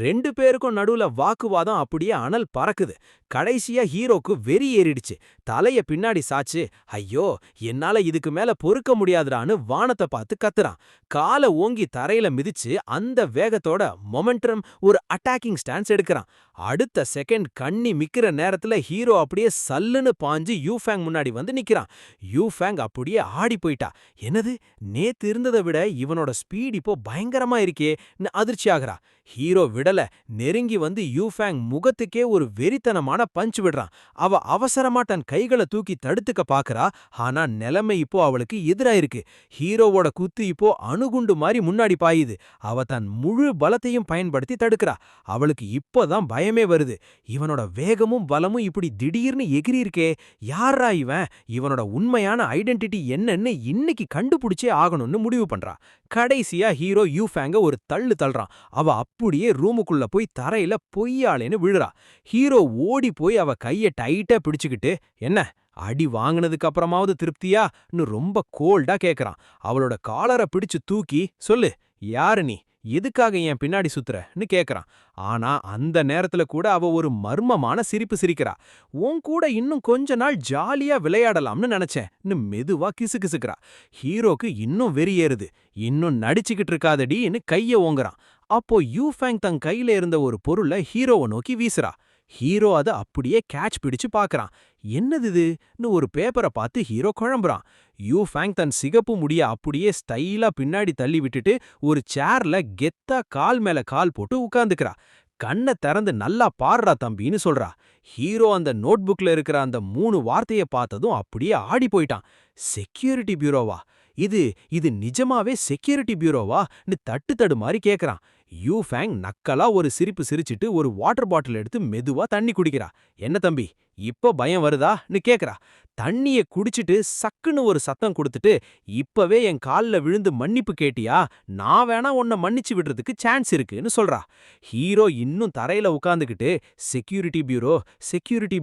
2 பேருக்கும் நடுவுல வாக்குவாதம் அப்படியே அனல் பறக்குது. கடைசியா ஹீரோக்கு வெறி ஏறிடுச்சு. தலைய பின்னாடி சாச்சு, ஐயோ, என்னால இதுக்கு மேல பொறுக்க முடியாதுடான்னு வானத்தை பார்த்து கத்துறான். காலை ஓங்கி தரையில மிதிச்சு அந்த வேகத்தோட மொமெண்டம் ஒரு அட்டாக்கிங் ஸ்டான்ஸ் எடுக்கிறான். அடுத்த செகண்ட் கண்ணி மிக்கிற நேரத்துல ஹீரோ அப்படியே சல்லுன்னு பாஞ்சு யூஃபேங் முன்னாடி வந்து நிக்கிறான். யூஃபேங் அப்படியே ஆடி போயிட்டா. என்னது, நேத்து இருந்ததை விட இவனோட ஸ்பீட் இப்போ பயங்கரமா இருக்கேன்னு அதிர்ச்சி ஆகிறா. ஹீரோ விடல, நெருங்கி வந்து யூஃபேங் முகத்துக்கே ஒரு வெறித்தனமான பஞ்ச் விடுறான். அவ அவசரமா தன் கைகளை தூக்கி தடுத்துக்க பாக்குறா. ஆனா நிலைமை இப்போ அவளுக்கு எதிராயிருக்கு. ஹீரோவோட குத்து இப்போ அணுகுண்டு மாதிரி முன்னாடி பாயுது. அவ தன் முழு பலத்தையும் பயன்படுத்தி தடுக்கிறா. அவளுக்கு இப்பதான் பயமே வருது. இவனோட வேகமும் பலமும் இப்படி திடீர்னு எகிரி இருக்கே. யாரா இவன்? இவனோட உண்மையான ஐடென்டிட்டி என்னன்னு இன்னைக்கு கண்டுபிடிச்சே ஆகணும்னு முடிவு பண்றா. கடைசியா ஹீரோ யூஃபேங்க ஒரு தள்ளு தள்ளுறான். அவ அப்படியே ரூமுக்குள்ள போய் தரையில பொய்யாளேன்னு விழுறா. ஹீரோ ஓடி போய் அவ கைய டைட்டா பிடிச்சுக்கிட்டு, என்ன அடி வாங்கினதுக்கு அப்புறமாவது திருப்தியான்னு ரொம்ப கோல்டா கேக்குறான். அவளோட காலரை பிடிச்சு தூக்கி, சொல்லு யாரு நீ, எதுக்காக என் பின்னாடி சுத்துறன்னு கேக்குறான். ஆனா அந்த நேரத்துல கூட அவ ஒரு மர்மமான சிரிப்பு சிரிக்கிறா. உன் கூட இன்னும் கொஞ்ச நாள் ஜாலியா விளையாடலாம்னு நினைச்சேன்னு மெதுவா கிசுகிசுக்கிறா. ஹீரோக்கு இன்னும் வெறியேறுது. இன்னும் நடிச்சுக்கிட்டு இருக்காதடின்னு கைய ஓங்குறான். அப்போ யூஃபேங் தன் கையில இருந்த ஒரு பொருளை ஹீரோவை நோக்கி வீசுறா. ஹீரோ அத அப்படியே கேட்ச் பிடிச்சு பாக்குறான். என்னதுன்னு ஒரு பேப்பரை பார்த்து ஹீரோ குழம்புறான். யூஃபேங் தன் சிகப்பு முடிய அப்படியே ஸ்டைலா பின்னாடி தள்ளி விட்டுட்டு ஒரு சேர்ல கெத்தா கால் மேல கால் போட்டு உட்கார்ந்துக்கிறா. கண்ணை திறந்து நல்லா பாடுறா தம்பின்னு சொல்றா. ஹீரோ அந்த நோட்புக்ல இருக்கிற அந்த 3 வார்த்தைய பார்த்ததும் அப்படியே ஆடி போயிட்டான். செக்யூரிட்டி பியூரோவா? இது இது நிஜமாவே செக்யூரிட்டி பியூரோவான்னு தட்டு மாதிரி கேக்குறான். யூஃபேங் நக்கலா ஒரு சிரிப்பு சிரிச்சிட்டு ஒரு வாட்டர் பாட்டில் எடுத்து மெதுவா தண்ணி குடிக்கிறா. என்ன தம்பி, இப்ப பயம் வருதான்னு கேக்குறா. தண்ணிய குடிச்சிட்டு சக்குன்னு ஒரு சத்தம் கொடுத்துட்டு, இப்பவே என் கால்ல விழுந்து மன்னிப்பு கேட்டியா? நான் வேணா உன்னை மன்னிச்சு விடுறதுக்கு சான்ஸ் இருக்குன்னு சொல்றா. ஹீரோ இன்னும் தரையில உட்கார்ந்துகிட்டு செக்யூரிட்டி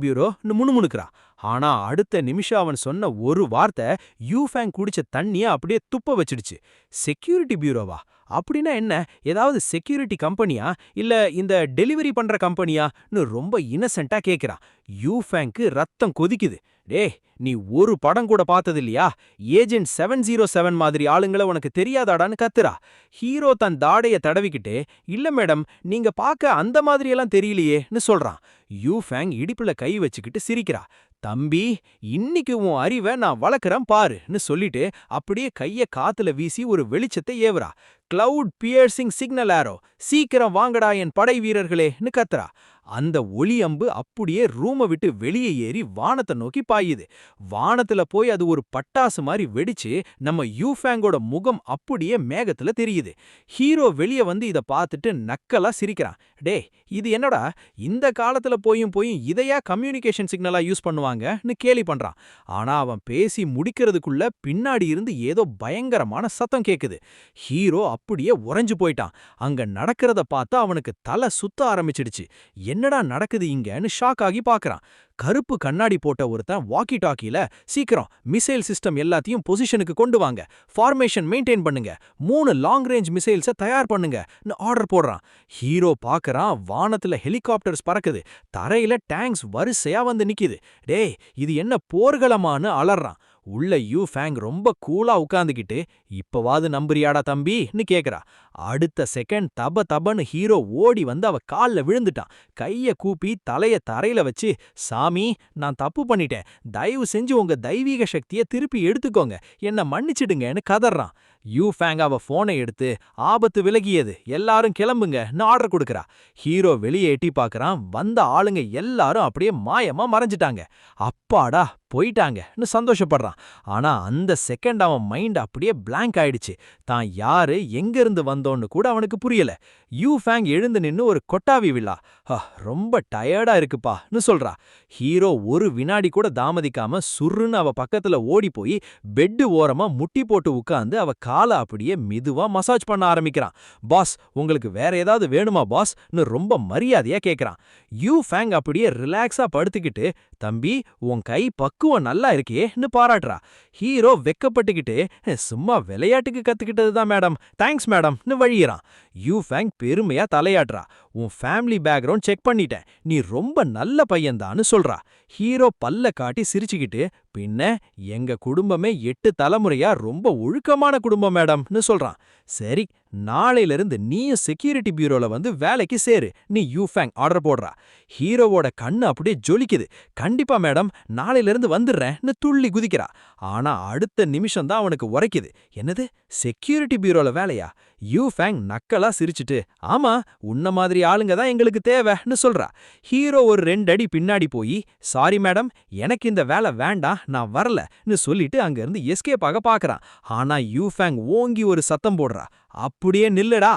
பியூரோன்னு முணுமுணுக்கிறா. ஆனா அடுத்த நிமிஷம் அவன் சொன்ன ஒரு வார்த்தை யூஃபேங் குடிச்ச தண்ணிய அப்படியே துப்ப வச்சிடுச்சு. செக்யூரிட்டி பியூரோவா? அப்படின்னா என்ன? ஏதாவது செக்யூரிட்டி கம்பெனியா இல்ல இந்த டெலிவரி பண்ற கம்பெனியான்னு ரொம்ப இன்னசென்ட்டா கேக்குறான். யூஃபேங்க்கு ரத்தம் கொதிக்குது. டேய், நீ ஒரு படம் கூட பார்த்ததில்லையா? ஏஜென்ட் 707 மாதிரி ஆளுங்கள உனக்கு தெரியாதாடான்னு கத்துறா. ஹீரோ தன் தாடைய தடவிக்கிட்டே, இல்ல மேடம், நீங்க பார்க்க அந்த மாதிரியெல்லாம் தெரியலையேன்னு சொல்றான். யூஃபேங் இடுப்புல கை வச்சுக்கிட்டு சிரிக்கிறா. தம்பி, இன்னைக்கு உன் அறிவை நான் வளர்க்கறேன் பாருன்னு சொல்லிட்டு அப்படியே கைய காத்துல வீசி ஒரு வெளிச்சத்தை ஏவுறா. கிளவுட் பியர்சிங் சிக்னல் ஆரோ, சீக்கிரம் வாங்கடா என் படை வீரர்களேன்னு கத்துறா. அந்த ஒளி அம்பு அப்படியே ரூமை விட்டு வெளியே ஏறி வானத்தை நோக்கி பாயுது. வானத்துல போய் அது ஒரு பட்டாசு மாதிரி வெடிச்சு நம்ம யூஃபேங்கோட முகம் அப்படியே மேகத்துல தெரியுது. ஹீரோ வெளியே வந்து இத பார்த்துட்டு நக்கலா சிரிக்கிறான். டே, இது என்னடா, இந்த காலத்துல போயும் இதையா கம்யூனிகேஷன் சிக்னலா யூஸ் பண்ணுவாங்கன்னு கேலி பண்றான். ஆனா அவன் பேசி முடிக்கிறதுக்குள்ள பின்னாடி இருந்து ஏதோ பயங்கரமான சத்தம் கேக்குது. ஹீரோ அப்படியே உறைஞ்சு போயிட்டான். அங்க நடக்கிறத பார்த்தா அவனுக்கு தலை சுத்த ஆரம்பிச்சிடுச்சு. என்னடா நடக்குது இங்கன்னு ஷாக் ஆகி பார்க்கறான். கருப்பு கண்ணாடி போட்ட ஒருத்தன் வாக்கி டாக்கில, சீக்கிரம் மிசைல் சிஸ்டம் எல்லாத்தையும் பொசிஷனுக்கு கொண்டு வாங்க, ஃபார்மேஷன் மெயின்டைன் பண்ணுங்க, 3 லாங் ரேஞ்ச் மிசைல்ஸை தயார் பண்ணுங்கன்னு ஆர்டர் போடுறான். ஹீரோ பார்க்கறான், வானத்துல ஹெலிகாப்டர்ஸ் பறக்குது, தரையில டேங்க்ஸ் வரிசையா வந்து நிக்குது. டேய், இது என்ன போர்களமான்னு அலறான். உள்ள யூஃபேங் ரொம்ப கூலா உட்கார்ந்துகிட்டு, இப்பவாது நம்புறியாடா தம்பின்னு கேக்குறா. அடுத்த செகண்ட் தபன்னு ஹீரோ ஓடி வந்து அவ கால்ல விழுந்துட்டான். கைய கூப்பி தலைய தரையில வச்சு, சாமி, நான் தப்பு பண்ணிட்டேன், தயவு செஞ்சு உங்க தெய்வீக சக்தியை திருப்பி எடுத்துக்கோங்க, என்ன மன்னிச்சிடுங்கன்னு கதறான். யூஃபேங் அவ போனை எடுத்து, ஆபத்து விலகியது, எல்லாரும் கிளம்புங்கன்னு ஆர்டர் கொடுக்கறா. ஹீரோ வெளியே எட்டி பார்க்கறான். வந்த ஆளுங்க எல்லாரும் அப்படியே மாயமா மறைஞ்சிட்டாங்க. அப்பாடா, போயிட்டாங்கன்னு சந்தோஷப்படுறான். ஆனா அந்த செகண்ட் அவன் மைண்ட் அப்படியே பிளாங்க் ஆயிடுச்சு. தான் யாரு, எங்க இருந்து வந்தோன்னு கூட அவனுக்கு புரியல. யூஃபேங் எழுந்து நின்னு ஒரு கொட்டாவி விழா. ரொம்ப டயர்டா இருக்குப்பான்னு சொல்றா. ஹீரோ ஒரு வினாடி கூட தாமதிக்காம சுருன்னு அவ பக்கத்துல ஓடி போய் பெட்டு ஓரமா முட்டி போட்டு உட்கார்ந்து அவ காலை அப்படியே மெதுவா மசாஜ் பண்ண ஆரம்பிக்கிறான். பாஸ், உங்களுக்கு வேற ஏதாவது வேணுமா பாஸ்ன்னு ரொம்ப மரியாதையா கேக்குறான். யூஃபேங் அப்படியே ரிலாக்ஸா படுத்துக்கிட்டு, தம்பி, உன் கை பக்குவம் நல்லா இருக்கேன்னு பாராட்டுறா. ஹீரோ வெக்கப்பட்டுக்கிட்டு, சும்மா விளையாட்டுக்கு கத்துக்கிட்டதுதான் மேடம், தேங்க்ஸ் மேடம்னு வழியிறான். யூஃபேங் பெருமையா தலையாட்டுறா. உன் ஃபேமிலி பேக்ரவுண்ட் செக் பண்ணிட்டேன், நீ ரொம்ப நல்ல பையன்தான்னு சொல்றா. ஹீரோ பல்ல காட்டி சிரிச்சுக்கிட்டு, பின்ன எங்க குடும்பமே 8 தலைமுறையா ரொம்ப ஒழுக்கமான குடும்பம் மேடம்னு சொல்றான். சரி, நாளையிலிருந்து நீயும் செக்யூரிட்டி பியூரோல வந்து வேலைக்கு சேரு. நீ யூஃபேங் ஆர்டர் போடுறா. ஹீரோவோட கண்ணு அப்படியே ஜொலிக்குது. கண்டிப்பா மேடம், நாளையிலிருந்து வந்துடுறேன்னு துள்ளி குதிக்கிறா. ஆனா அடுத்த நிமிஷம் தான் அவனுக்கு உரைக்குது. என்னது, செக்யூரிட்டி பியூரோல வேலையா? யூஃபேங் நக்கலா சிரிச்சுட்டு, ஆமா, உன்ன மாதிரி ஆளுங்க தான் எங்களுக்கு தேவைன்னு சொல்றா. ஹீரோ ஒரு 2 அடி பின்னாடி போய், சாரி மேடம், எனக்கு இந்த வேலை வேண்டாம், நான் வரலன்னு சொல்லிட்டு அங்கிருந்து எஸ்கேப் ஆக பாக்குறான். ஆனா யூஃபேங் ஓங்கி ஒரு சத்தம் போடுறா. அப்படியே நில்லுடா.